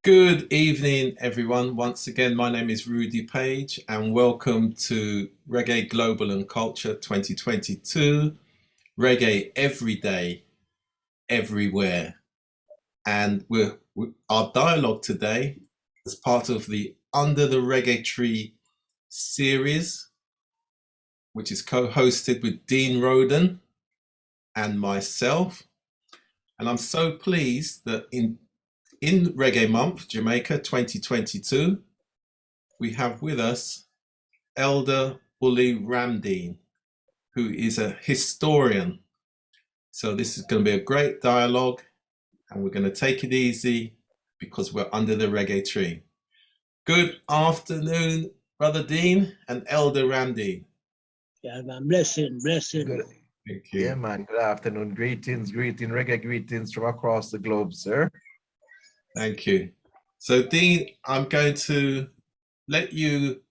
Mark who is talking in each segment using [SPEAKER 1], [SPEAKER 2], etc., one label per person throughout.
[SPEAKER 1] Good evening, everyone. Once again, my name is Rudy Page, and welcome to Reggae Global and Culture 2022. Reggae every day, everywhere. And our dialogue today is part of the Under the Reggae Tree series, which is co-hosted with Dean RHODEN and myself. And I'm so pleased that in Reggae Month, Jamaica 2022, we have with us Elder Bully RAMDEEN, who is a historian. So this is going to be a great dialogue, and we're going to take it easy because we're under the reggae tree. Good afternoon, Brother Dean and Elder RAMDEEN.
[SPEAKER 2] Yeah, man. Blessing.
[SPEAKER 3] Good,
[SPEAKER 1] Thank you.
[SPEAKER 3] yeah, man. Good afternoon. Greetings, reggae greetings from across the globe, sir.
[SPEAKER 1] Thank you. So, Dean, I'm going to let you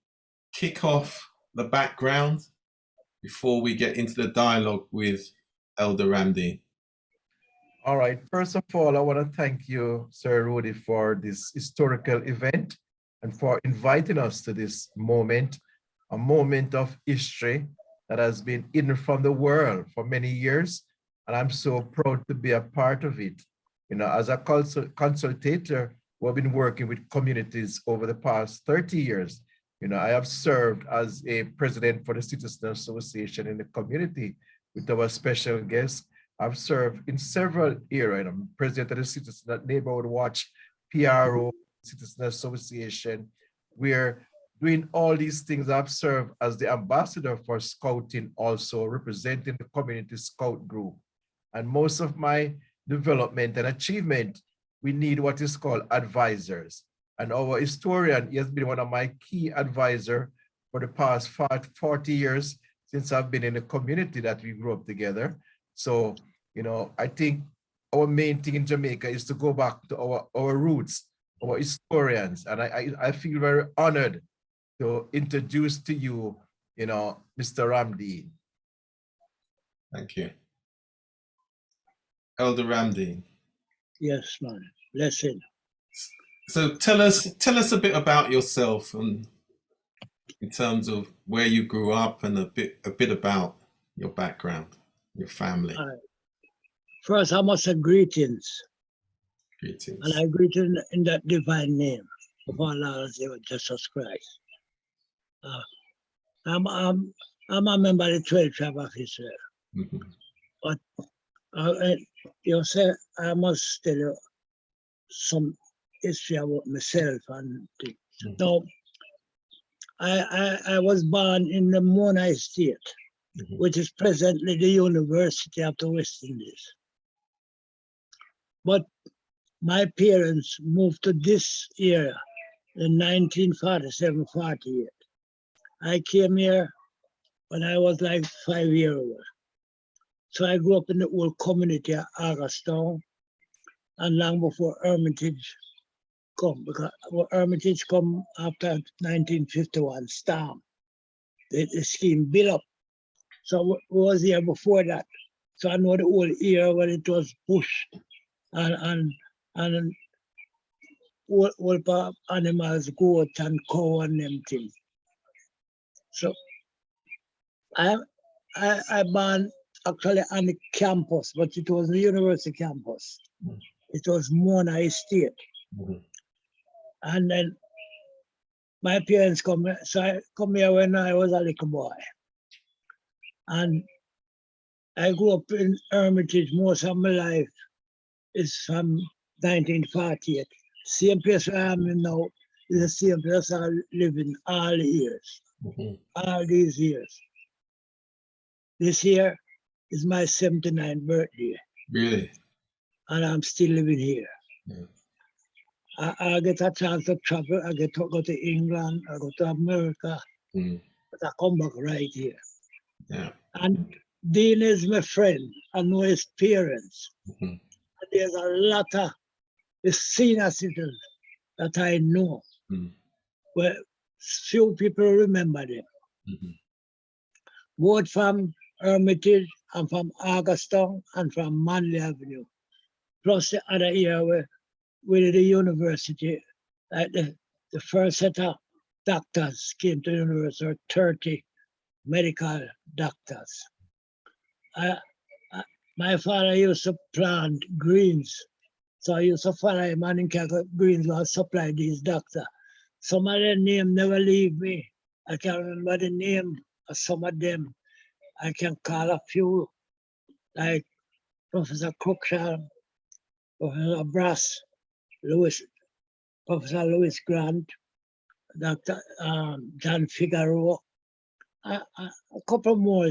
[SPEAKER 1] kick off the background before we get into the dialogue with Elder RAMDEEN.
[SPEAKER 3] All right. First of all, I want to thank you, Sir Rudy, for this historical event and for inviting us to this moment, a moment of history that has been hidden from the world for many years. And I'm so proud to be a part of it. You know, as a consultator, we've been working with communities over the past 30 years. You know, I have served as a president for the Citizen Association in the community with our special guests. I've served in several areas. I'm president of the Citizen Neighborhood Watch, PRO, Citizen Association. We're doing all these things. I've served as the ambassador for scouting, also representing the community scout group. And most of my development and achievement, we need what is called advisors. And our historian, he has been one of my key advisors for the past 40 years since I've been in the community that we grew up together. So, you know, I think our main thing in Jamaica is to go back to our roots, our historians. And I feel very honored to introduce to you, you know, Mr. RAMDEEN.
[SPEAKER 1] Thank you. Elder RAMDEEN.
[SPEAKER 2] Yes, man. Blessing.
[SPEAKER 1] So tell us a bit about yourself and in terms of where you grew up and a bit about your background, your family.
[SPEAKER 2] First, I must say greetings.
[SPEAKER 1] Greetings.
[SPEAKER 2] And I greet in that divine name of our Lord and Savior Jesus Christ. I'm a member of the 12th tribe of Israel.
[SPEAKER 1] Mm-hmm.
[SPEAKER 2] But you say I must tell you some history about myself and things. Mm-hmm. Now, I was born in the Mona State, mm-hmm. which is presently the University of the West Indies. But my parents moved to this area in 1947-48. I came here when I was like 5 years old. So I grew up in the old community of Augustown, and long before Hermitage come, because Hermitage come after 1951 storm. The scheme built up. So I was here before that. So I know the old era when it was bush and all animals, goat and cow and them things. So I born actually on the campus, but it was the university campus. Mm-hmm. It was Mona Estate. Mm-hmm. And then my parents come here when I was a little boy. And I grew up in Hermitage most of my life. It's from 1948. Same place where I am now is the same place I live in all the years. Mm-hmm. All these years. This year is my 79th birthday.
[SPEAKER 1] Really?
[SPEAKER 2] And I'm still living here. Yeah. I get a chance to travel. I get to go to England. I go to America. Mm. But I come back right here.
[SPEAKER 1] Yeah.
[SPEAKER 2] And Dean is my friend. I know his parents. Mm-hmm. And there's a lot of the senior citizens that I know. Mm. Well, few people remember them. Mm-hmm. Both from Hermitage and from Augustown and from Manley Avenue. Plus the other area where with the university, like the first set of doctors came to the university, or 30 medical doctors. I, my father used to plant greens. So I used to follow him and in greens was supply these doctors. Some of their name never leave me. I can't remember the name of some of them. I can call a few, like Professor Cruikshank, Professor Brass, Professor Lewis Grant, Dr. John Figaro, a couple more.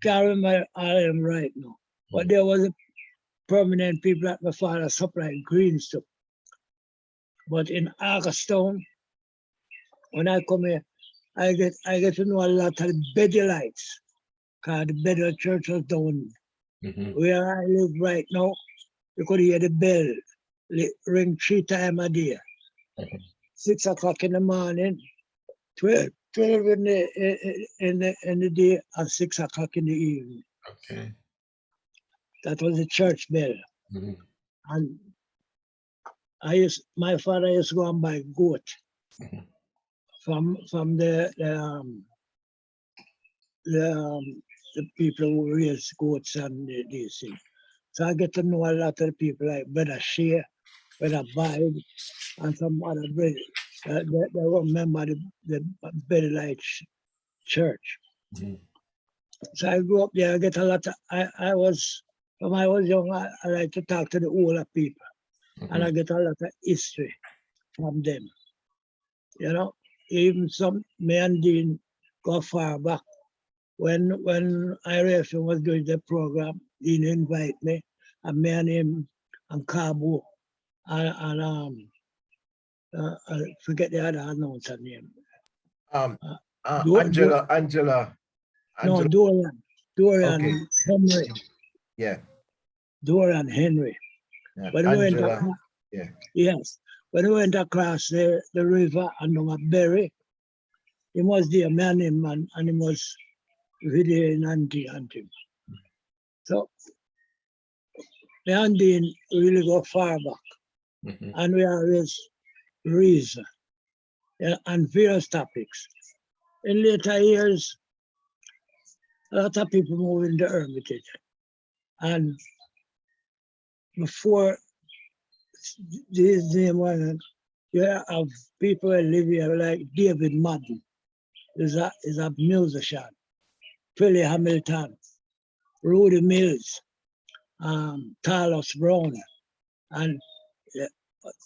[SPEAKER 2] Can't remember all of them right now. But there was a permanent people that my father supplied greens to. But in Augustown, when I come here, I get to know a lot of the Bedelites, because the Bedell church was down where I live right now. You could hear the bell ring 3 times a day. 6 o'clock in the morning, 12 in the day, and 6 o'clock in the evening.
[SPEAKER 1] Okay.
[SPEAKER 2] That was the church bell. And my father used to go and buy goat from the people who raise goats and these things. So I get to know a lot of the people like Brother Shea, Brother Bide, and some other brothers. They were members of the Bedellite church. So I grew up there. I get a lot of, when I was young, I like to talk to the older people. And I get a lot of history from them. You know, even some, me and Dean go far back. When IRF was doing the program, Dean invite me, and me and him and Cabo, and I forget the other announcer name.
[SPEAKER 3] Angela.
[SPEAKER 2] No, Dorian
[SPEAKER 3] Okay.
[SPEAKER 2] Henry.
[SPEAKER 3] Yeah.
[SPEAKER 2] Dorian Henry.
[SPEAKER 3] Yeah.
[SPEAKER 2] When we went
[SPEAKER 3] Angela.
[SPEAKER 2] across,
[SPEAKER 3] Yeah.
[SPEAKER 2] yes, when we went across the river and on a berry, he was there, man, him, and he was really an auntie. So, me and Dean really go far back, and we always reason on various topics. In later years, a lot of people moved in the Hermitage, and before this name was, you have people who live here like David Madden, is a musician, Philly Hamilton, Rudy Mills, Carlos Brown, and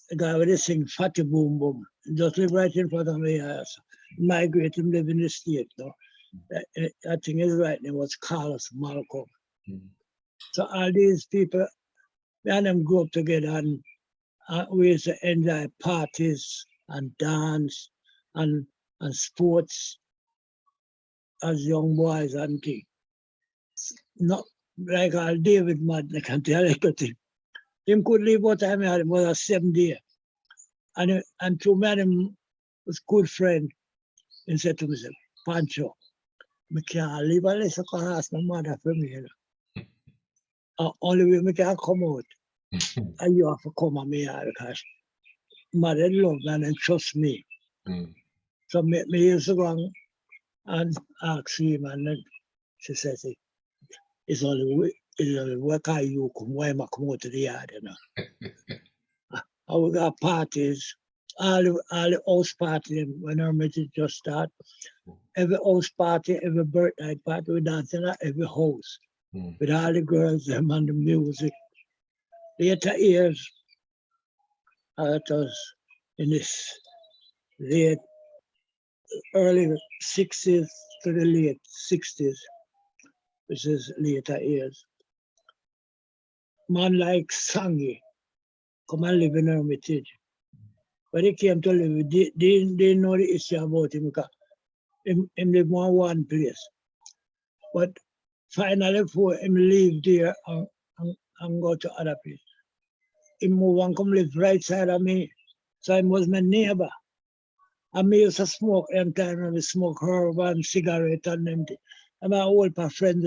[SPEAKER 2] the guy with the sing Fatty Boom Boom, just live right in front of me. Migrate and live in the state. No? I think his right name was Carlos Malcolm. So all these people, me and them grew up together, and we used to enjoy parties and dance and sports as young boys and things. Not like David Madden, I can tell you anything. Him could live what time I had him was a 7 day. And to me and him was good friend. He said to me, Pancho, I can't live unless I can ask my mother for me. You know? Only way I can come out. And you have to come at me because mother love me and trust me. So me used to go and ask him, and then she says, it's only what can you come, why am I come out to the yard, you know. And we got parties, all the house parties when our meeting just start. Every house party, every birthday party, we dancing at every house with all the girls them and the music. Later years, it was in this early 60s to the late 60s, which is later years. Man like Sangi come and live in Hermitage. When he came to live, they didn't know the history about him because him live one place. But finally, before him leave there and go to other place, he move and come live right side of me. So he was my neighbor. And me used to smoke them time, and we smoke herb and cigarette and them things. And my old friends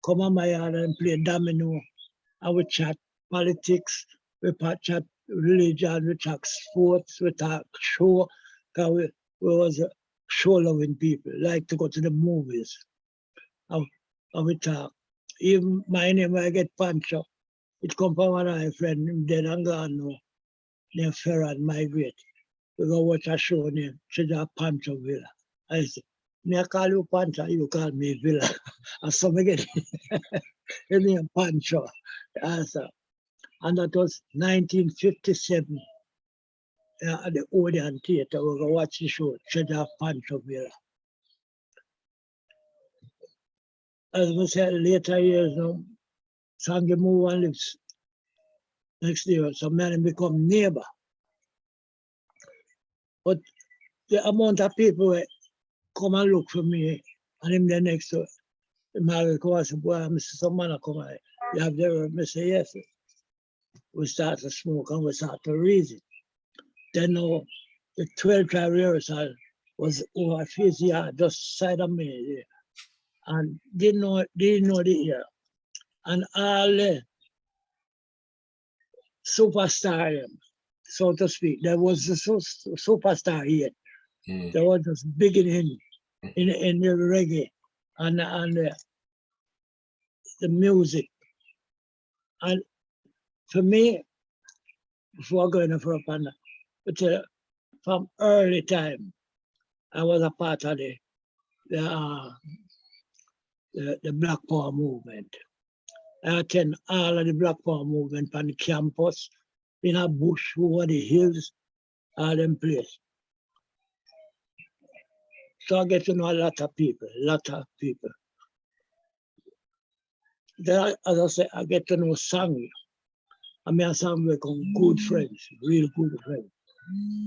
[SPEAKER 2] come on my yard and play domino. And we chat politics, we chat religion, we talk sports, we talk show, because we was show loving people, like to go to the movies. And we talk. Even my name, I get Pancho. It come from one of my friend, him dead and gone now, named Ferran Migrate. We go watch a show named Treasure Pancho Villa. I say, me I call you Pancho, you call me Villa. And so I get the name Pancho. And that was 1957 at the Odeon Theatre. We go watch the show, Treasure Pancho Villa. As we said later years now, Sange move and lives next year, so man become neighbor. But the amount of people who come and look for me, and him there next to him, I come and say, boy, Mr. Some man come and you have the room. I say, yes. We start to smoke and we start to reason. Then the 12 tribe rehearsal was over his yard, just side of me there. And didn't know the year. And all the superstar, so to speak, there was the superstar here. There was this beginning in the reggae and the music. And for me, before going for a panda, but from early time, I was a part of the Black Power movement. I attend all of the Black Power movement on the campus, in a bush, over the hills, all them places. So I get to know a lot of people. Then, as I say, I get to know Sangi. I mean, Sangi become good friends, real good friends.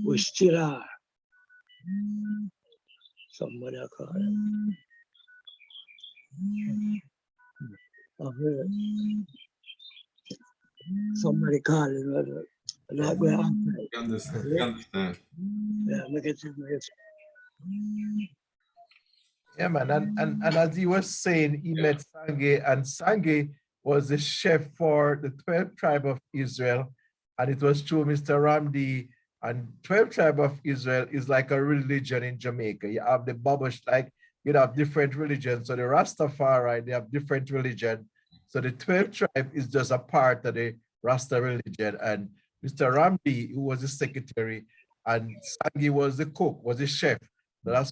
[SPEAKER 2] We still are. Somebody I call him. I've heard somebody calling. Like we're outside.
[SPEAKER 1] Understand.
[SPEAKER 2] Yeah, make it.
[SPEAKER 3] Yeah, man. And as you were saying, he met Sange, and Sange was the chef for the 12th tribe of Israel. And it was through Mr. RAMDEEN. And 12th tribe of Israel is like a religion in Jamaica. You have the Babush, like you have different religions. So the Rastafari, they have different religion. So the 12th tribe is just a part of the Rasta religion. And Mr. RAMDEEN, who was the secretary, and Sange was the cook, was the chef. So that's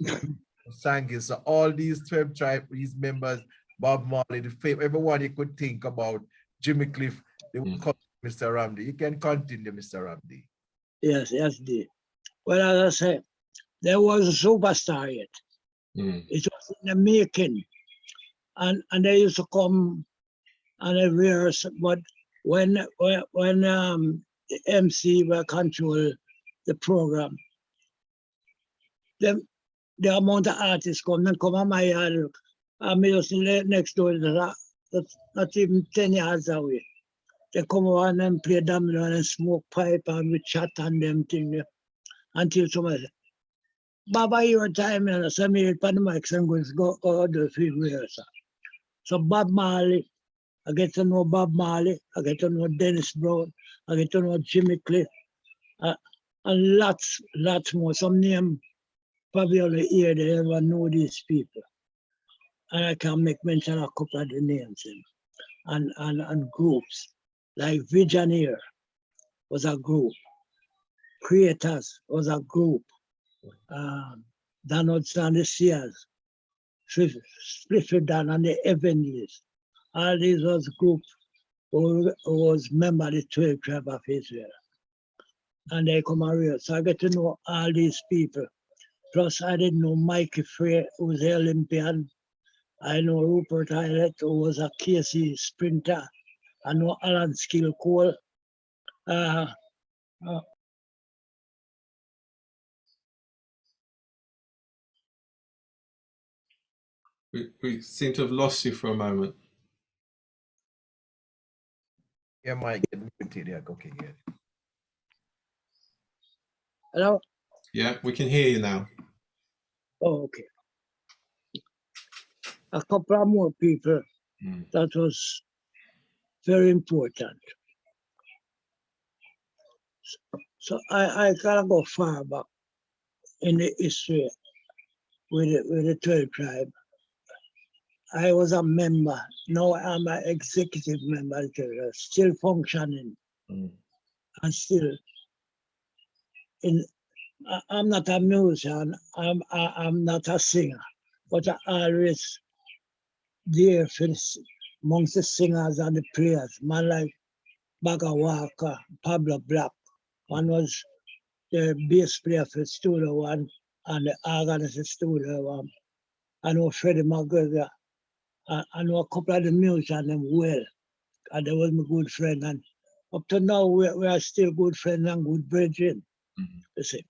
[SPEAKER 3] Sange. So all these 12 tribes, these members, Bob Marley, the fame, everyone you could think about, Jimmy Cliff, they would call Mr. RAMDEEN. You can continue, Mr. RAMDEEN.
[SPEAKER 2] Yes, dear. Well, as I said, there was a superstar yet. It was in the making. And they used to come and they rehearse, but when the MC will control the program, the amount of artists come on my yard. I'm just next door, that's not even 10 yards away. They come on and play domino and smoke pipe and we chat and them thing until somebody said, Baba, your time, and I said, me at the mics and go do the field rehearsal. So Bob Marley, I get to know Bob Marley, I get to know Dennis Brown, I get to know Jimmy Cliff, and lots more. Some name probably only hear they ever know these people. And I can make mention of a couple of the names and groups. Like Visioneer was a group. Creators was a group. Donald and the Sears, Splifford Dan and the Evangelists. All these was groups who was member of the 12 tribe of Israel. And they come around. So I get to know all these people. Plus I didn't know Mikey Frey, who was the Olympian. I know Rupert Eilert, who was a KC sprinter. I know Alan Skill Cole.
[SPEAKER 1] We seem to have lost you for a moment.
[SPEAKER 3] Yeah, Mike, get muted. Yeah, okay, yeah.
[SPEAKER 2] Hello?
[SPEAKER 1] Yeah, we can hear you now.
[SPEAKER 2] Oh, okay. A couple of more people that was very important. So I can't go far back in the history with the 12 tribe. I was a member. Now I'm an executive member, still functioning and still in. I'm not a musician. I'm not a singer, but I always there for amongst the singers and the players. Man like Bagger Walker, Pablo Black. One was the bass player for Studio One and the organist for Studio One. I know Freddie McGregor. I know a couple of the musicians them well, and they was my good friend. And up to now, we are still good friends and good brethren. You see,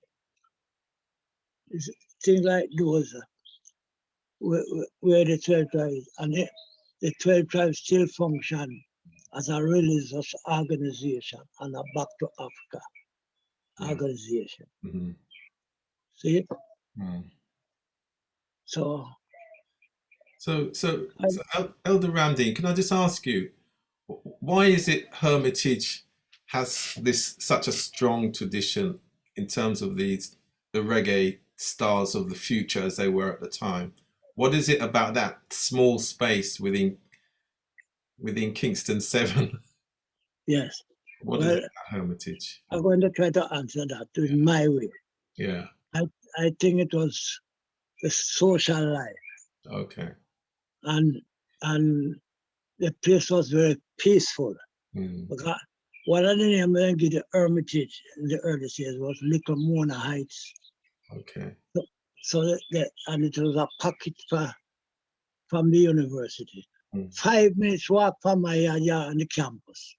[SPEAKER 2] it's things like those where the 12 tribes and the 12 tribes still function as a religious organization and a Back to Africa organization. See, so
[SPEAKER 1] Elder Ramdeen, can I just ask you, why is it Hermitage has this such a strong tradition in terms of the reggae stars of the future as they were at the time? What is it about that small space within Kingston 7?
[SPEAKER 2] yes.
[SPEAKER 1] What is it about Hermitage?
[SPEAKER 2] I'm going to try to answer that in my way.
[SPEAKER 1] Yeah.
[SPEAKER 2] I think it was the social life.
[SPEAKER 1] Okay.
[SPEAKER 2] And the place was very peaceful. Because one of the names I give the Hermitage in the early days was Little Mona Heights.
[SPEAKER 1] Okay.
[SPEAKER 2] So and it was a pocket from the university. 5 minutes walk from my yard on the campus.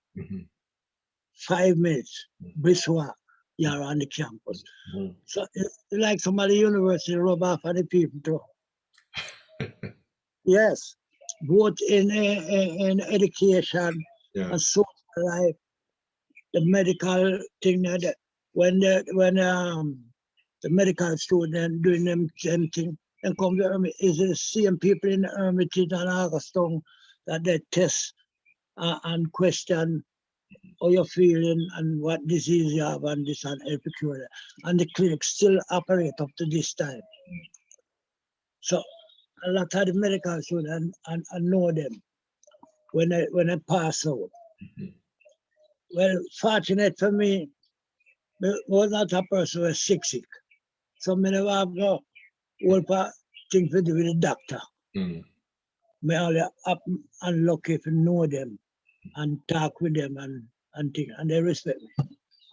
[SPEAKER 2] 5 minutes brisk walk, you're on the campus. So it's like somebody university rub off on the people too. Yes, both in education and social life, the medical thing that when the medical student doing them thing and come to Hermitage, is the same people in the Hermitage and Augustine that they test and question how you're feeling and what disease you have and this and help you cure it. And the clinic still operate up to this time. So a lot of the medical students and know them when I pass out. Well, fortunate for me, I was not a person who was sick. So I never have no whole thing to do with the doctor. I only up and lucky to know them and talk with them and things, and they respect me.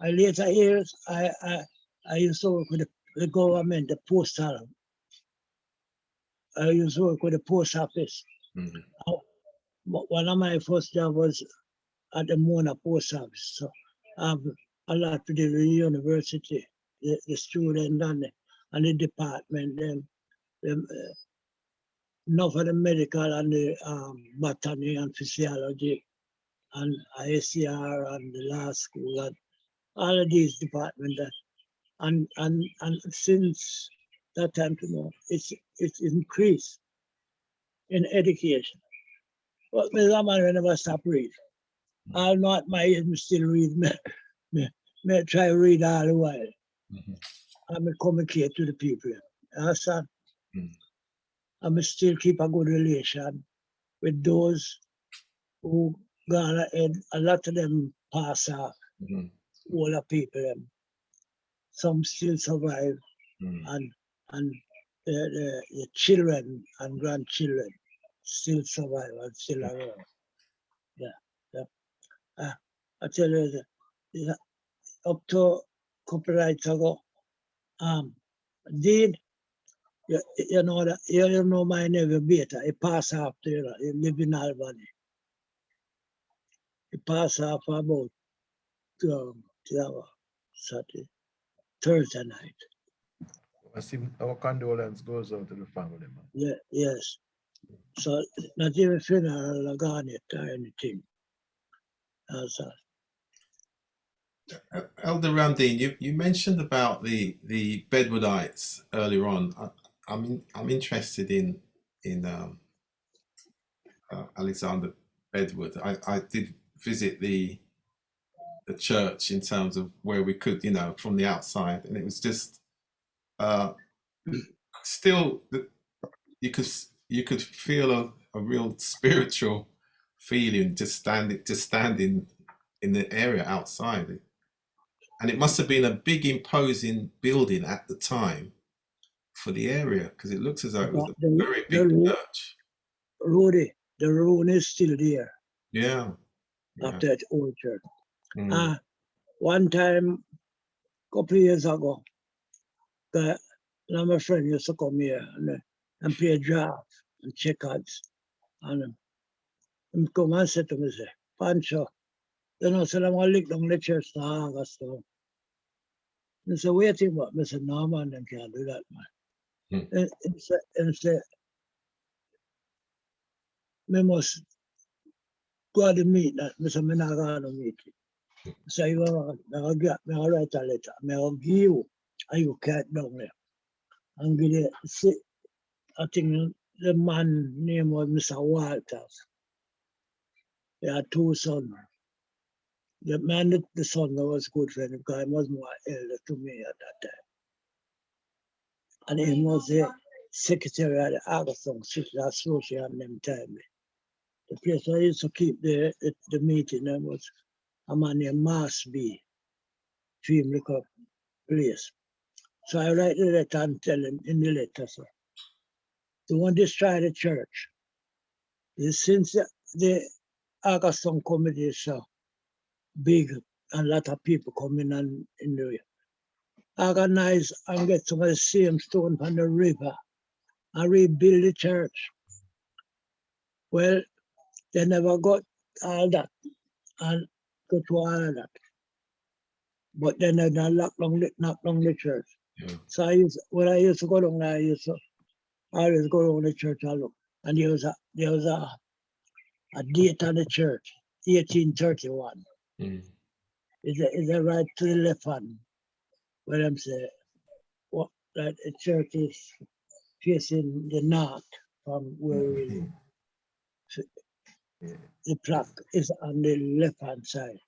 [SPEAKER 2] I later years I used to work with the government, the postal. I used to work with the post office. One of my first jobs was at the Mona post office. So I have a lot to do with the university, the student and the department, enough of the medical and the botany and physiology and ICR and the law school and all of these departments. And since that time to now, it's increased in education. But me, that man, I never stop reading. All not my age, me still read. Me try to read all the while. And me communicate to the people. You understand? And me still keep a good relation with those who gone ahead. A lot of them pass off. Older people, some still survive, and the children and grandchildren still survive and still around. Yeah. I tell you, up to a couple of nights ago, Dean, you know that you know my nephew Beta. He passed off there. He live in Albany. He passed off about 2 hours Saturday, Thursday night.
[SPEAKER 3] Our condolence goes out to the family, man.
[SPEAKER 2] Yeah, yes. So not even funeral or garnet or anything.
[SPEAKER 1] Elder Ramdeen, you mentioned about the Bedwardites earlier on. I'm interested in Alexander Bedward. I did visit the the church in terms of where we could, you know, from the outside, and it was just still you could feel a real spiritual feeling just standing in the area outside, and it must have been a big imposing building at the time for the area, because it looks as though it was a very big church.
[SPEAKER 2] Rudy, the ruin is still there.
[SPEAKER 1] Yeah.
[SPEAKER 2] After that old church. One time, couple of years ago, my friend used to come here and play draft and checkers. And he come and said to me, say, Pancho, you know, so I'm going to lick down the church to August. I said, wait a minute. I said, no, man, they can't do that, man. And said, we must go to meet that. I said, I'm not going to meet it. So you are going to write a letter. I will give you, and you can't down there. And give it, I think the man name was Mr. Walters. He had two sons. The man, the son was good friend because he was more elder to me at that time. And he was the secretary of the Augustine Sister Association them time. The place I used to keep the meeting there was a man named Mass B. Dream Liquor place. So I write the letter and tell him in the letter, so they want to destroy the church. Since the Augustine committee is so big, and a lot of people come in and organize and get some of the same stone from the river and rebuild the church. Well, they never got all that and go to all of that. But then they knock down the church.
[SPEAKER 1] Yeah.
[SPEAKER 2] So when I used to go down there, I always go down the church and look. And there was a date on the church, 1831. Is it right to the left hand? Where I'm saying, what that the church is facing the north from where we live. The plaque is on the left hand side.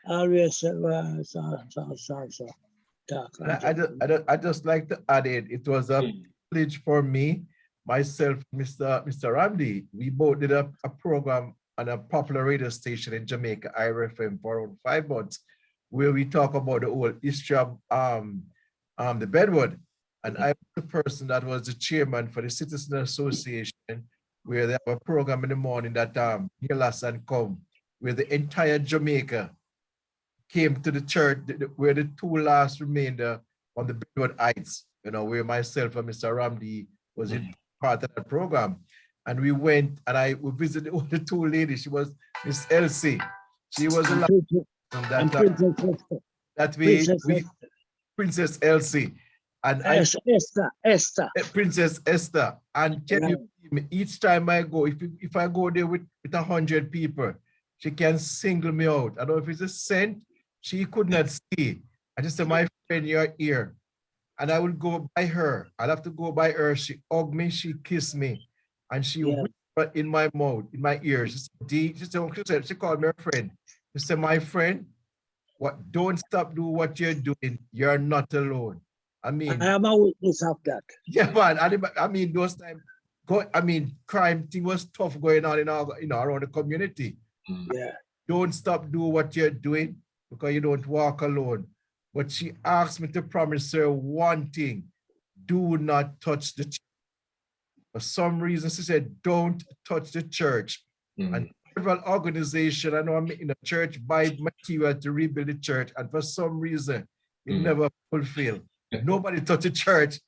[SPEAKER 2] I always say, well, talk.
[SPEAKER 3] I just like to add it was a privilege for me, myself, Mr. RAMDEEN. We both did a program on a popular radio station in Jamaica, IRFM, for around 5 months, where we talk about the whole history of the Bedwood. And I was the person that was the chairman for the Citizen Association, where they have a program in the morning that Heal Us and Come, where the entire Jamaica came to the church, where the two last remainder on the Bedwood Heights, you know, where myself and Mr. RAMDEEN was in part of that program. And we went and we visited the two ladies. She was Miss Elsie. She was the last Princess Elsie. And
[SPEAKER 2] Esther.
[SPEAKER 3] Princess Esther. And can you believe me, each time I go, if I go there with 100 people, she can single me out. I don't know if it's a scent. She could not see. I just said, my friend, you're here. And I would go by her. I'd have to go by her. She hugged me, she kissed me. And she whispered in my mouth, in my ears. She said, she called me her friend. She said, my friend, don't stop doing what you're doing. You're not alone. I mean,
[SPEAKER 2] I am a witness of that.
[SPEAKER 3] Yeah, man. I mean, those times, crime thing was tough going on around the community.
[SPEAKER 2] Yeah.
[SPEAKER 3] Don't stop doing what you're doing because you don't walk alone. But she asked me to promise her one thing: do not touch the church. For some reason, she said, don't touch the church. And several organizations, I know I'm in a church, buy material to rebuild the church, and for some reason, it never fulfilled. Nobody touched the church.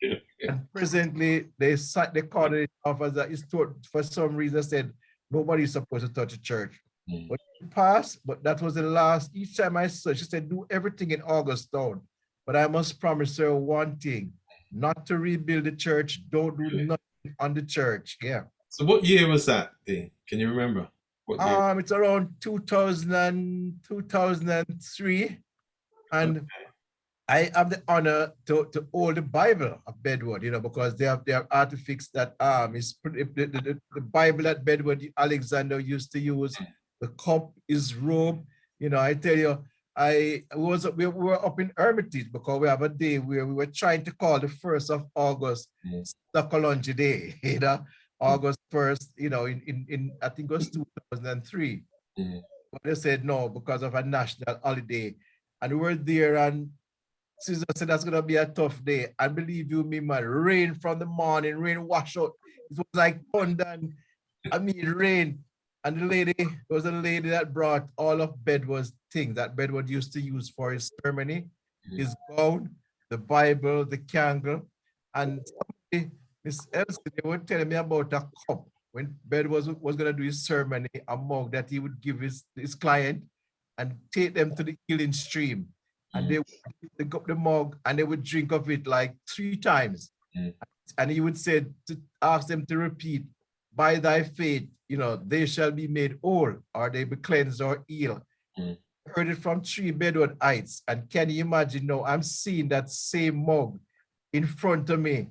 [SPEAKER 3] And presently, they called it off as for some reason said, nobody's supposed to touch the church. But it passed, but that was the last. Each time I saw, she said, do everything in Augustown. But I must promise her one thing: not to rebuild the church. Don't do nothing on the church. Yeah.
[SPEAKER 1] So what year was that, Dean? Can you remember? What year?
[SPEAKER 3] It's around 2003. And I have the honor to hold the Bible of Bedwood, because they have artifacts that is the Bible that Bedwood Alexander used to use the cup, his robe. You know, I tell you, we were up in Hermitage because we have a day where we were trying to call the 1st of August Sakolonji Day, you know, August 1st, you know, in I think it was 2003. But they said no because of a national holiday. And we were there, and Caesar said that's gonna be a tough day. I believe you me, man. Rain from the morning, rain wash out. It was like thunder, and I mean rain. And the lady, there was a lady that brought all of Bedward's things that Bedward used to use for his ceremony, his gown, the Bible, the candle. And somebody, Miss Elsie, they were telling me about a cup when Bedward was going to do his ceremony, a mug that he would give his client and take them to the healing stream. And they got the mug and they would drink of it like 3 times. And he would say to ask them to repeat, by thy faith, you know, they shall be made whole, or they be cleansed or healed. Heard it from 3 Bedouin Heights. And can you imagine now, I'm seeing that same mug in front of me.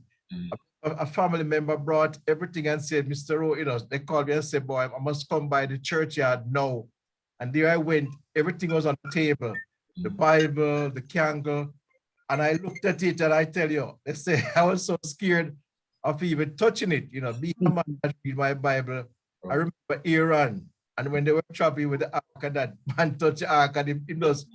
[SPEAKER 3] A family member brought everything and said, Mr. Rowe, you know, they called me and said, boy, I must come by the churchyard now. And there I went, everything was on the table, the Bible, the candle. And I looked at it and I tell you, they say I was so scared of even touching it, you know, being a man that read my Bible. I remember Aaron, and when they were traveling with the ark, and that man touched the ark, and it was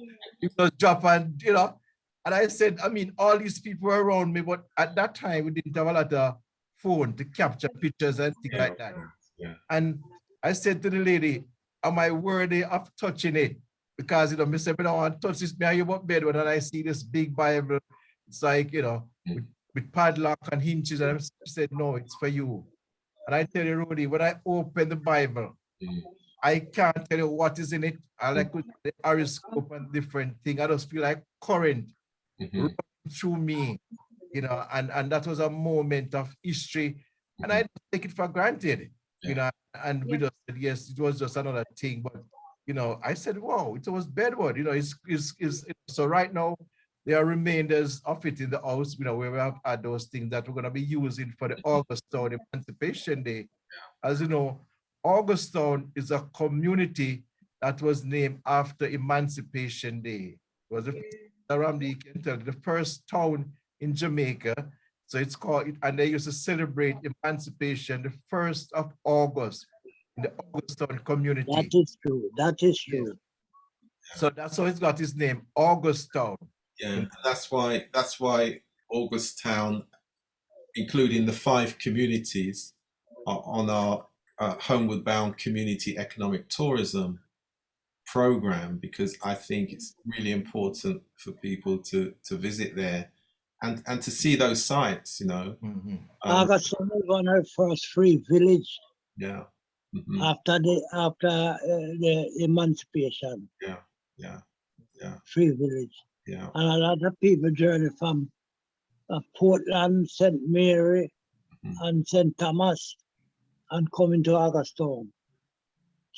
[SPEAKER 3] drop, and you know. And I said, I mean, all these people were around me, but at that time we didn't have a lot of phone to capture pictures and things like that. And I said to the lady, am I worthy of touching it? Because you know, me said, I don't want to touch this. Me and you about bed when I see this big Bible, it's like, you know, with padlock and hinges, and I said, no, it's for you. And I tell you, Rudy, when I open the Bible, I can't tell you what is in it. I like the horoscope and different things. I just feel like current running through me, you know, and that was a moment of history. And I don't take it for granted, you know, and we just said, yes, it was just another thing. But, you know, I said, wow, it was Bedward, you know, so right now, there are remainders of it in the house, you know, where we have had those things that we're going to be using for the Augusttown Emancipation Day. As you know, Augusttown is a community that was named after Emancipation Day. It was the first town in Jamaica. So it's called, and they used to celebrate emancipation the 1st of August in the Augusttown community.
[SPEAKER 2] That is true. That is true.
[SPEAKER 3] Yes. So that's how it's got its name, Augusttown.
[SPEAKER 1] Yeah, that's why Augusttown, including the 5 communities, are on our Homeward Bound Community Economic Tourism program, because I think it's really important for people to visit there and to see those sites, you know.
[SPEAKER 2] Augusttown was one of the first free village.
[SPEAKER 1] Yeah.
[SPEAKER 2] After the emancipation.
[SPEAKER 1] Yeah.
[SPEAKER 2] Free village.
[SPEAKER 1] Yeah.
[SPEAKER 2] And a lot of people journey from Portland, St. Mary, and St. Thomas, and come into Augusttown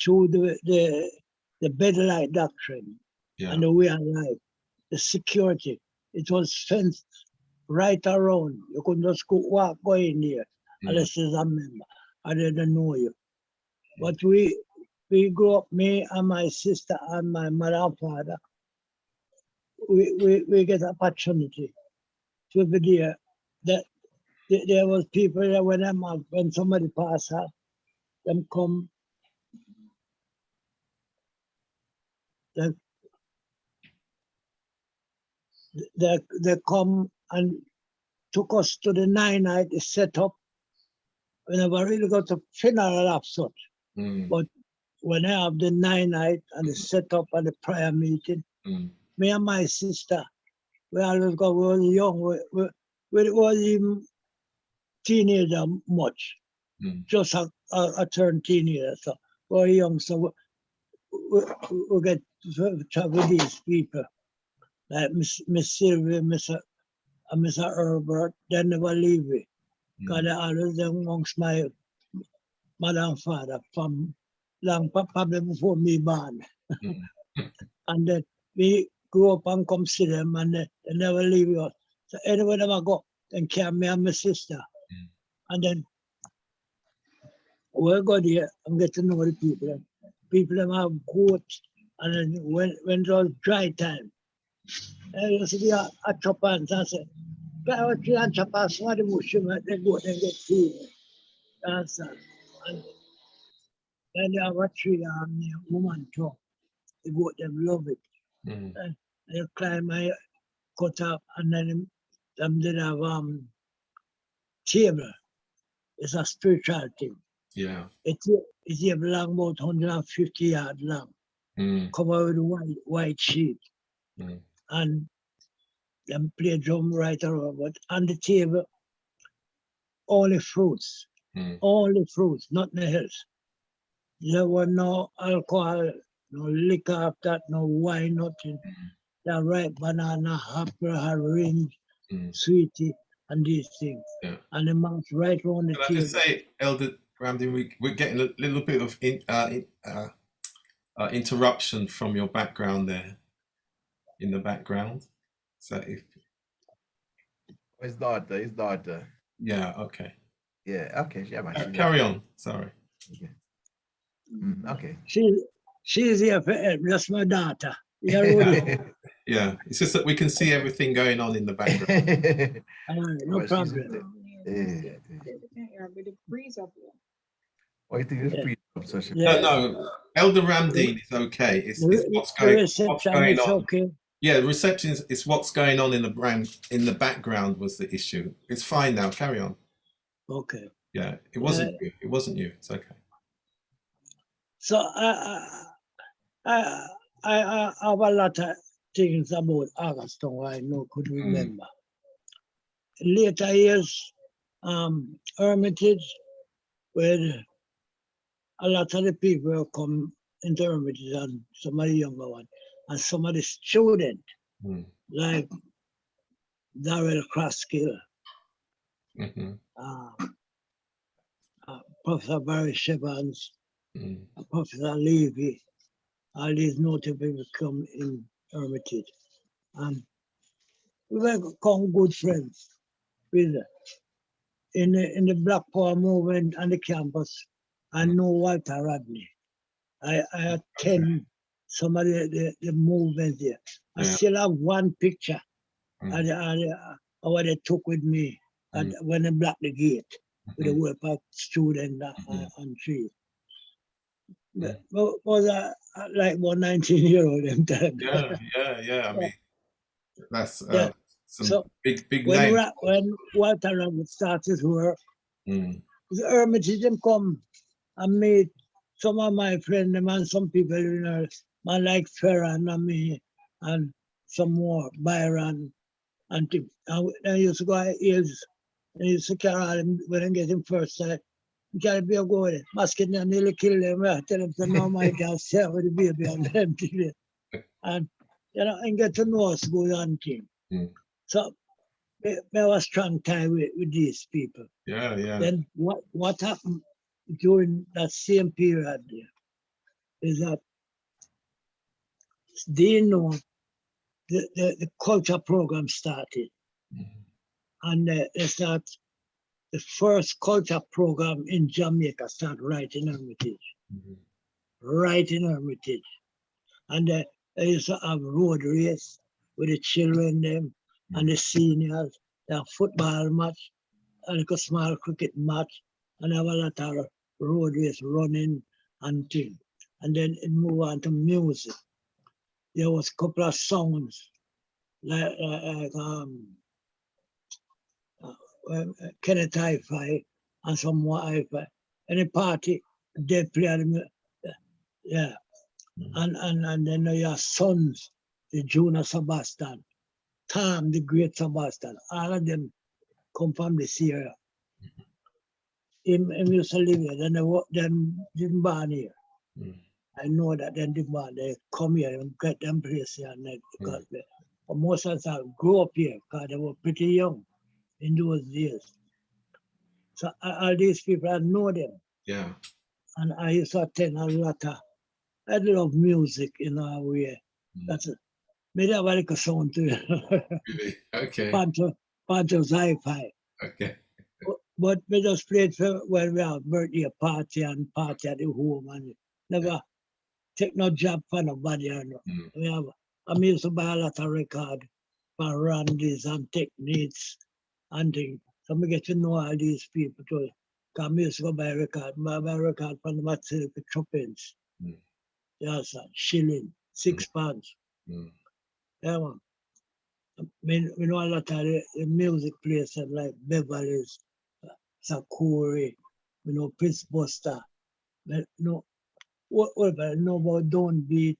[SPEAKER 2] through the bedlight doctrine and the way of life, the security. It was fenced right around. You couldn't just go in there unless there's a member. I didn't know you. But we grew up, me and my sister and my mother and father. We get opportunity to be there. There was people there when somebody passed out, them come. They come and took us to the 9-night set up. We never really got a funeral of such. But when I have the 9-night and the set up and the prayer meeting, me and my sister, we always go, we were young, we wasn't even teenager much, just a turned teenager. So we were young, so we get to travel with these people, like Miss Sylvia, Mr. Herbert, they never leave me. Because they always amongst my mother and father from long, probably before me born. And then we grew up and come see them, and they never leave us. So anywhere I go, then carry me and my sister. And then we'll go there and get to know the people. people them have goats, and then when it was dry time, I used to be a chop and I said, "Guy, what you and chop and swat the bush, they go and get food." That's and then they have a tree and the woman talk. The goat them love it.
[SPEAKER 1] Mm.
[SPEAKER 2] And they climb my cut up and then them did have table. It's a spiritual thing.
[SPEAKER 1] Yeah.
[SPEAKER 2] It's long about 150 yards long,
[SPEAKER 1] Mm.
[SPEAKER 2] covered with white sheet.
[SPEAKER 1] Mm.
[SPEAKER 2] And them play drum right around, but on the table, only fruits.
[SPEAKER 1] Mm.
[SPEAKER 2] Only fruits, nothing else. There were no alcohol, no liquor after that, no wine, nothing. The ripe banana, apple, orange,
[SPEAKER 1] Mm.
[SPEAKER 2] sweetie, and these things.
[SPEAKER 1] Yeah.
[SPEAKER 2] And the mouse right around the
[SPEAKER 1] Can I
[SPEAKER 2] table.
[SPEAKER 1] just say, Elder Ramdeen, we're getting a little bit of interruption from your background there, in the background. So if,
[SPEAKER 3] His daughter.
[SPEAKER 1] yeah, okay.
[SPEAKER 3] Yeah, okay. Yeah, man, she's
[SPEAKER 1] Carry on. Sorry.
[SPEAKER 3] okay. Okay.
[SPEAKER 2] She's here for help. That's my daughter. Yeah, Rudy.
[SPEAKER 1] Yeah, it's just that we can see everything going on in the background.
[SPEAKER 2] No
[SPEAKER 3] Well,
[SPEAKER 2] problem.
[SPEAKER 3] What do you think is
[SPEAKER 2] Yeah.
[SPEAKER 3] free up such a
[SPEAKER 2] Yeah.
[SPEAKER 1] No, Elder Ramdeen is okay. It's what's
[SPEAKER 2] The
[SPEAKER 1] going
[SPEAKER 2] reception is
[SPEAKER 1] on.
[SPEAKER 2] okay.
[SPEAKER 1] Yeah, the reception is what's going on in the background was the issue. It's fine now. Carry on.
[SPEAKER 2] Okay.
[SPEAKER 1] Yeah, it wasn't you. It wasn't you. It's okay.
[SPEAKER 2] So I have a lot of things about Augustine I know could remember. Later years, Hermitage, where a lot of the people come into Hermitage and some of the younger ones, and some of the students, like Darrell Crosskill, Professor Barry Shevans, Professor Levy, all these notable people come in Hermitage. And we were become good friends with in the Black Power movement on the campus. I know Walter Rodney. I attend some of the movements there. I still have one picture what they took with me when they blocked the gate with the work of student and trees. Was like 19-year-old them time.
[SPEAKER 1] Yeah. I mean, that's
[SPEAKER 2] Yeah.
[SPEAKER 1] some
[SPEAKER 2] So
[SPEAKER 1] big
[SPEAKER 2] when
[SPEAKER 1] names.
[SPEAKER 2] when Walter Rodney started work,
[SPEAKER 1] Mm.
[SPEAKER 2] the Hermitage them come and meet some of my friends and some people, you know, man like Ferran and me and some more, Byron and things. And I used to go to Hills, I used to carry him when I get him first time. You can't be a go there. Basket and nearly kill them. I tell them, so no, my dad stay with the baby and them thing. And, you know, and get to know us good and thing. So, I was strong tie with these people.
[SPEAKER 1] Yeah.
[SPEAKER 2] Then what happened during that same period there is that they know the culture program started. And they start the first culture program in Jamaica start right in Hermitage. Right in Hermitage. And they used to have road race with the children them and the seniors, the football match, and a small cricket match, and have a lot of road race running and things. And then it moved on to music. There was a couple of songs like Kenneth Hi-Fi and some more Hi-Fi. Any party, they play the yeah. And then your sons, the Junior Sebastian, Tom, the great Sebastian, all of them come from this area. Him used to live here, then them didn't born here. I know that them didn't born, they come here and get them place here and they got there. But most of them grew up here because they were pretty young in those days. So all these people, I know them.
[SPEAKER 1] Yeah.
[SPEAKER 2] And I used to attend a lot of, I love music in a way. That's it. Maybe I like a song too.
[SPEAKER 1] Really? Okay.
[SPEAKER 2] Pancho's Hi-Fi.
[SPEAKER 1] Okay.
[SPEAKER 2] But we just played for when we have birthday party and party at the home and never take no job for nobody. You know. I used to buy a lot of record for RAMDEEN and techniques and things. So I get to know all these people too. Because I used to go buy record. I buy record from the material for tuppence. Yes, sir. Shilling, £6. Yeah, man. I mean, we know a lot of the music places like Beverly's, Sakuri, you know, Prince Buster, you know, whatever, you know about Downbeat,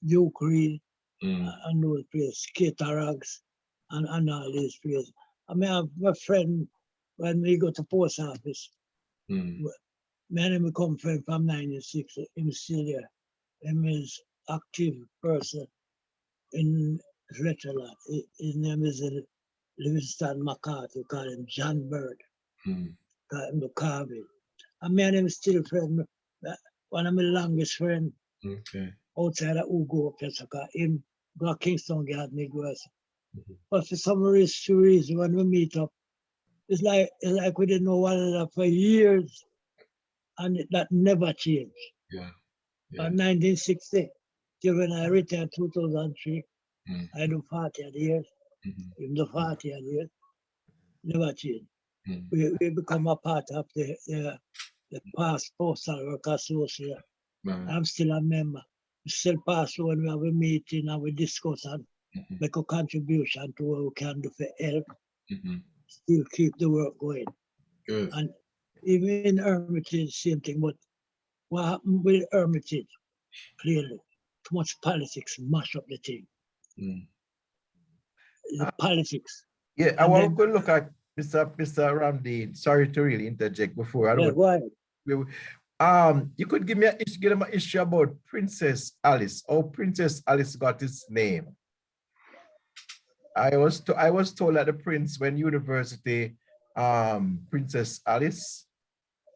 [SPEAKER 2] Duke Reed, and those places, Catarags, and all these places. I mean, I have my friend, when we go to post office, me and him come friend from 96, him still there. Him is active person in Retala. His name is Livingston McCarthy, call him John Bird, call him the Carvey. And me and him still friend, one of my longest friend outside of Ugo, because him go to Kingston get Negroes. But for some reason, when we meet up, it's like we didn't know one another for years, and that never changed. From 1960 till when I retired 2003, I do 40 years, in the 40 years, never changed. We become a part of the past postal work association. I'm still a member. We still pass when we have a meeting and we discuss and make a contribution to what we can do for help. Still keep the work going.
[SPEAKER 1] Good.
[SPEAKER 2] And even in Hermitage, same thing. But what happened with Hermitage, clearly, too much politics mash up the thing. The politics.
[SPEAKER 3] Yeah, I want to look at Mr. RAMDEEN. Sorry to really interject before. I don't
[SPEAKER 2] Go ahead.
[SPEAKER 3] You could give me an issue about Princess Alice, or Princess Alice got its name. I was told that the prince, when university, Princess Alice,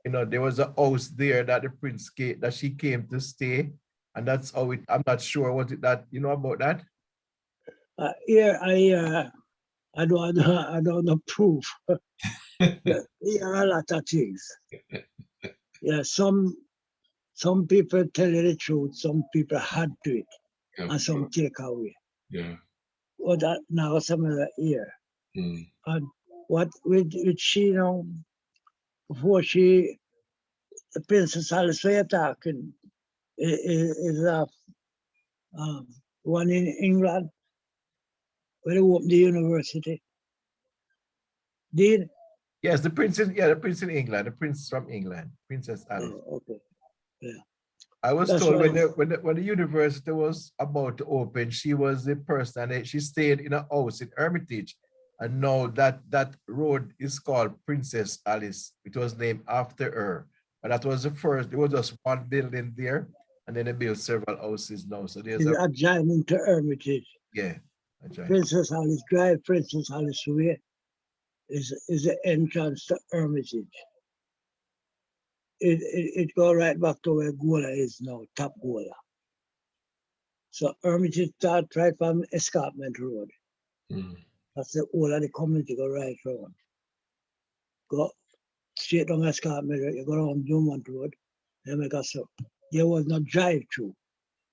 [SPEAKER 3] you know, there was a house there that the prince came, that she came to stay, and that's how it. I'm not sure what it that you know about that.
[SPEAKER 2] I don't know proof. Here are a lot of things. Yeah, some people tell you the truth, some people had to it, and some take away. Well, that now some of that here. And what with she now, before she, the Princess Alice we are talking is one in England where they opened the university. Did?
[SPEAKER 3] Yes, the prince in England, the prince from England, Princess Alice.
[SPEAKER 2] Okay. Yeah.
[SPEAKER 3] I was told when the university was about to open, she was the person, and she stayed in a house in Hermitage, and now that road is called Princess Alice. It was named after her, but that was the first. There was just one building there, and then they built several houses now. So there's
[SPEAKER 2] a adjoining to Hermitage.
[SPEAKER 3] Yeah,
[SPEAKER 2] Princess Alice Drive, Princess Alice Way is the entrance to Hermitage. It go right back to where Gola is now, Top Gola. So Hermitage start right from Escarpment Road. That's the whole of the community go right round. Go straight down Escarpment Road, you go down Dumont Road, and make a stop. There was no drive-through.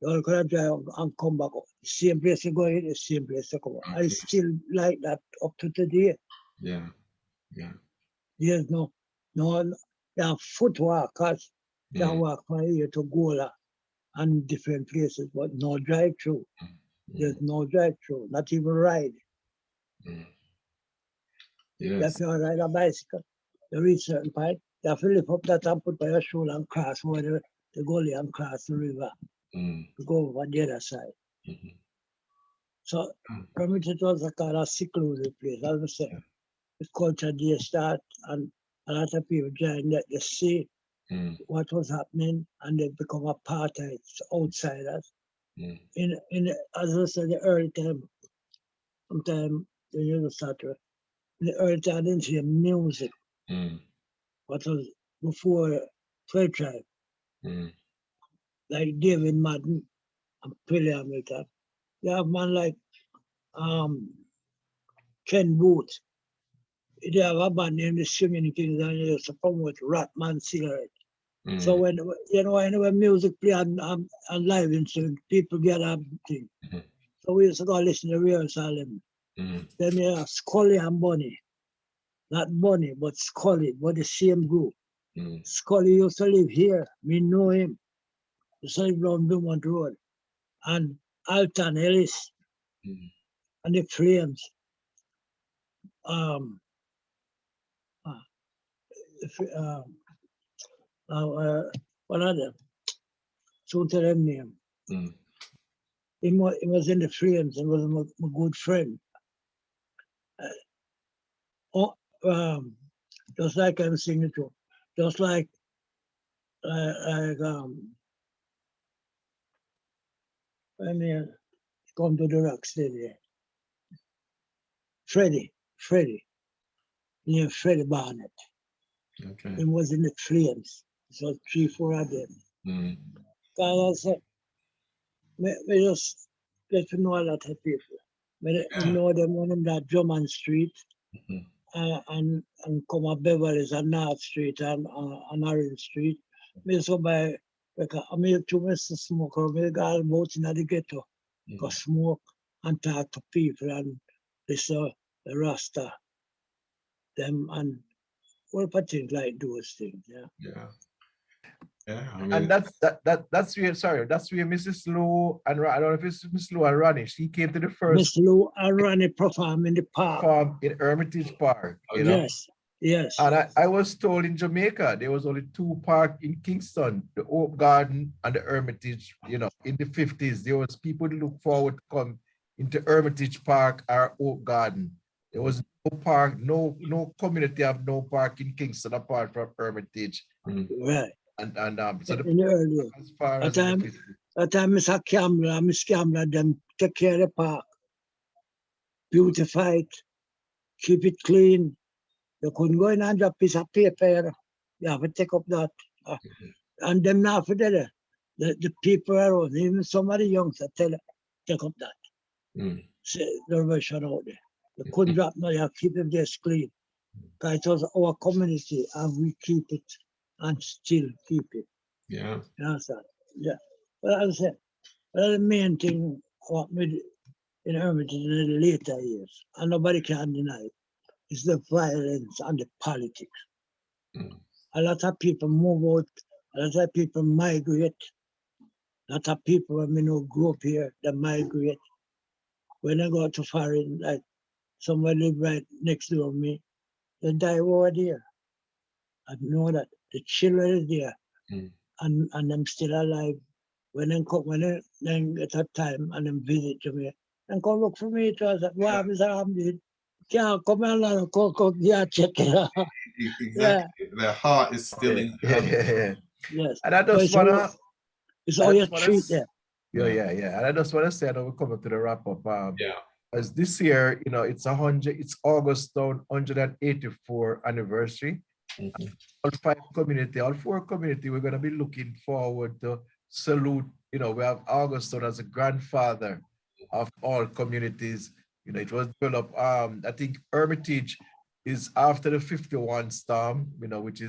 [SPEAKER 2] You all could drive and come back up. Same place you go in, the same place you come out. I still like that up to today.
[SPEAKER 1] Yeah.
[SPEAKER 2] There's no there are footwalkers can walk from here to Gola and different places, but no drive-through. There's no drive-through, not even ride. You have to ride a bicycle. You reach certain point, you have to lift up that and put by your shoulder and cross over the gully and cross the river to go over the other side. So Hermitage was a kind of secluded place. As I said, the culture there start, and a lot of people join that they see what was happening, and they become a part of it, outsiders. In as I said, the early time, sometime when you start in the early time, I didn't see music. What was before 12 Tribe, like David Madden and Billy Hamilton. You have man like Ken Booth. They have a band named the Singing Kings, and they used to promote Ratman cigarette. So when when music play and live instrument, people get up thing. So we used to go listen to rehearsal them. Then we have Scully and Bunny. Not Bunny, but Scully, but the same group. Scully used to live here. Me know him. He used to live on Beaumont Road. And Alton Ellis and the Flames. Um, uh, One of them. Soon tell them name. He was in the Flames and was my good friend. Just like I'm singing to, just like when he come to the rock steady. Freddie, near Freddie Barnett.
[SPEAKER 1] Okay.
[SPEAKER 2] He was in the Flames. So 3, 4 of them. Because I said, we just get to know a lot of people. We know them on them that Drummond Street and come up Beverly's and North Street and Orange Street. Me so by because I mean to Mr. Smoker, we got out in the ghetto, go smoke and talk to people and listen the Rasta, them and all things like those things.
[SPEAKER 1] I mean,
[SPEAKER 3] And that's where, sorry, that's where Mrs. Lou and I don't know if it's Miss Lou and Ronnie. She came to the first
[SPEAKER 2] Miss Lou and Ronnie perform in the park.
[SPEAKER 3] farm in Hermitage Park, you know.
[SPEAKER 2] Yes.
[SPEAKER 3] And I was told in Jamaica there was only 2 parks in Kingston, the Oak Garden and the Hermitage. You know, in the 50s, there was people who look forward to come into Hermitage Park or Oak Garden. There was no park, no community have no park in Kingston apart from Hermitage.
[SPEAKER 2] Right.
[SPEAKER 3] And so
[SPEAKER 2] In the early
[SPEAKER 3] as far as
[SPEAKER 2] that time Mr. Campbell, Miss Campbell, them take care of the park, beautify it, keep it clean. You couldn't go in and drop a piece of paper. You have to take up that. And them now for the people around, even some of the youngsters tell them, take up that. Say the version out there. You couldn't drop no, you have to keep it just clean. Because it was our community and we keep it and still keep it.
[SPEAKER 1] Yeah.
[SPEAKER 2] You understand? Yeah. But as I said, the main thing about me in Hermitage in the later years, and nobody can deny it, is the violence and the politics. A lot of people move out, a lot of people migrate. A lot of people when we know grow up here, they migrate. When I go to foreign, like somebody live right next door to me, they die over there. I know that the children is there and them still alive. When they get a time and them visit to me, and come look for me, it was like, wow, Mr. RAMDEEN, can't come along and come here, check it out.
[SPEAKER 1] Exactly. Their heart is still in.
[SPEAKER 2] Yes.
[SPEAKER 3] And I just wanna
[SPEAKER 2] it's all you treat them.
[SPEAKER 3] Yeah. And I just wanna say, I know we're coming to the wrap up. As this year, you know, it's August 184 anniversary. All 4 community, we're gonna be looking forward to salute. You know, we have Augustine as a grandfather of all communities. You know, it was developed. I think Hermitage is after the 51 storm. You know, which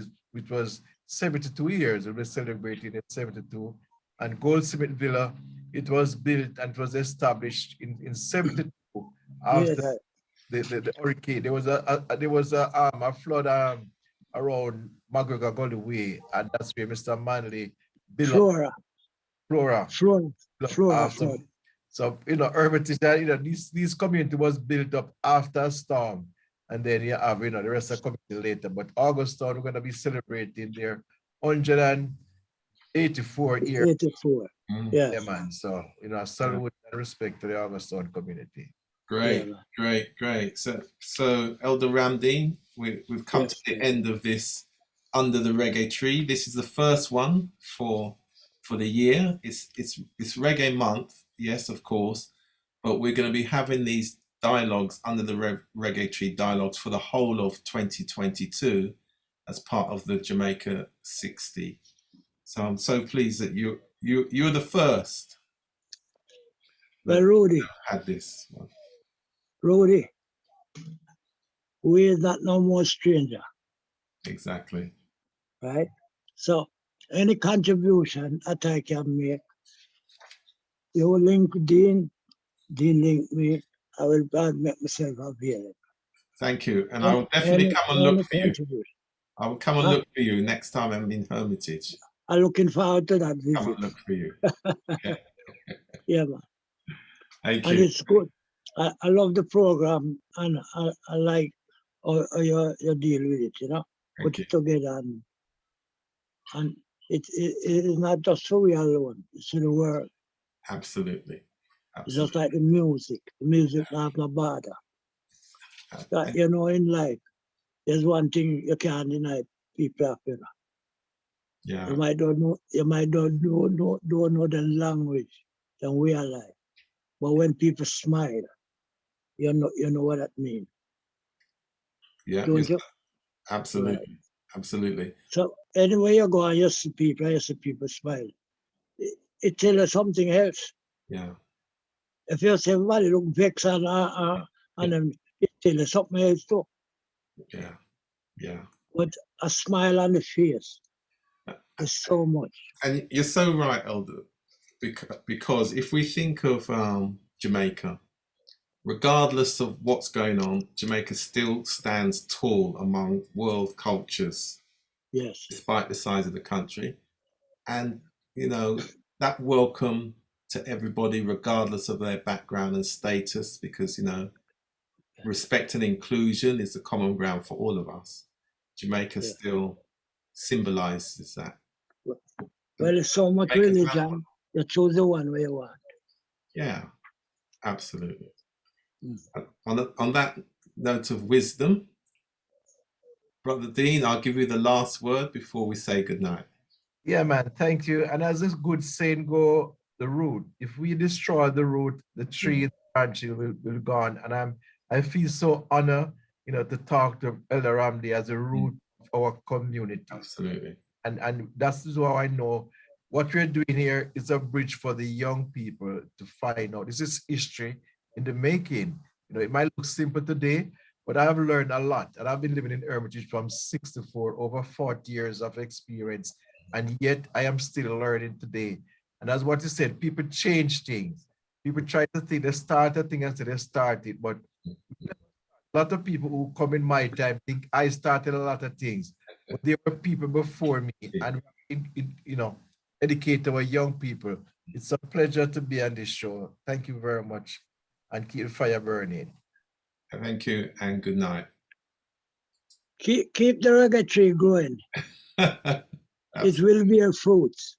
[SPEAKER 3] was 72 years. We were celebrating in 72. And Goldsmith Villa, it was built and it was established in 72 after the hurricane. There was a flood around McGregor Gully Way, and that's where Mr. Manley built Flora. So, you know, Hermitage, you know, this community was built up after a storm, and then you have, you know, the rest of the community later. But Augustine, we're going to be celebrating their 184 years.
[SPEAKER 2] 84.
[SPEAKER 3] Yeah, man. So, you know, salute and respect to the Augustine community.
[SPEAKER 1] Great. So Elder RAMDEEN, we've come to the end of this Under the Reggae Tree. This is the first one for the year. It's Reggae Month, yes, of course, but we're going to be having these dialogues under the Reggae Tree dialogues for the whole of 2022 as part of the Jamaica 60. So I'm so pleased that you're the first.
[SPEAKER 2] Well, Rudy
[SPEAKER 1] had this one.
[SPEAKER 2] Rudy, we is not no more stranger.
[SPEAKER 1] Exactly.
[SPEAKER 2] Right? So Any contribution that I can make, you link Dean link me, I will make myself available.
[SPEAKER 1] Thank you. And I will definitely come and look for you. I will come and look for you next time I'm in Hermitage.
[SPEAKER 2] I'm looking forward to that visit.
[SPEAKER 1] Come and look for you.
[SPEAKER 2] Yeah, man.
[SPEAKER 1] Thank
[SPEAKER 2] And
[SPEAKER 1] you.
[SPEAKER 2] it's good. I love the program, and I like how you deal with it, you know.
[SPEAKER 1] Thank
[SPEAKER 2] Put
[SPEAKER 1] you.
[SPEAKER 2] it together, and it is not just for we alone, it's for the world.
[SPEAKER 1] Absolutely.
[SPEAKER 2] It's just
[SPEAKER 1] Absolutely.
[SPEAKER 2] like the music. The music not no bother. That, you know, in life, there's one thing you can't deny people have, you know.
[SPEAKER 1] Yeah.
[SPEAKER 2] You might don't know the language than we are like. But when people smile, you know what that means.
[SPEAKER 1] Yeah.
[SPEAKER 2] Don't
[SPEAKER 1] Yes,
[SPEAKER 2] you?
[SPEAKER 1] absolutely.
[SPEAKER 2] Right.
[SPEAKER 1] Absolutely.
[SPEAKER 2] So anywhere you go and you see people smile. It tells you something else.
[SPEAKER 1] Yeah.
[SPEAKER 2] If you say everybody look vexed and then it tells you something else too.
[SPEAKER 1] Yeah. Yeah.
[SPEAKER 2] But a smile on the face is so much.
[SPEAKER 1] And you're so right, Elder, because if we think of Jamaica, regardless of what's going on, Jamaica still stands tall among world cultures,
[SPEAKER 2] Yes.
[SPEAKER 1] despite the size of the country. And, you know, that welcome to everybody, regardless of their background and status, because, you know, respect and inclusion is the common ground for all of us. Jamaica still symbolizes that.
[SPEAKER 2] Well, there's so much religion, you choose the one way you want.
[SPEAKER 1] Yeah, absolutely. On that note of wisdom, Brother Dean, I'll give you the last word before we say goodnight.
[SPEAKER 3] Yeah, man, thank you. And as this good saying go, the root, if we destroy the root, the tree, the branches will gone. And I feel so honored, you know, to talk to Elder Ramdeen as a root of our community.
[SPEAKER 1] Absolutely.
[SPEAKER 3] And that's how I know what we're doing here is a bridge for the young people to find out. This is history in the making. You know, it might look simple today, but I've learned a lot. And I've been living in Hermitage from 64, over 40 years of experience. And yet I am still learning today. And that's what you said, people change things. People try to think they start a thing and say they started, but a lot of people who come in my time think I started a lot of things, but there were people before me, and you know, educate our young people. It's a pleasure to be on this show. Thank you very much, and keep the fire burning.
[SPEAKER 1] Thank you, and good night.
[SPEAKER 2] Keep the reggae tree growing. It will bear fruits.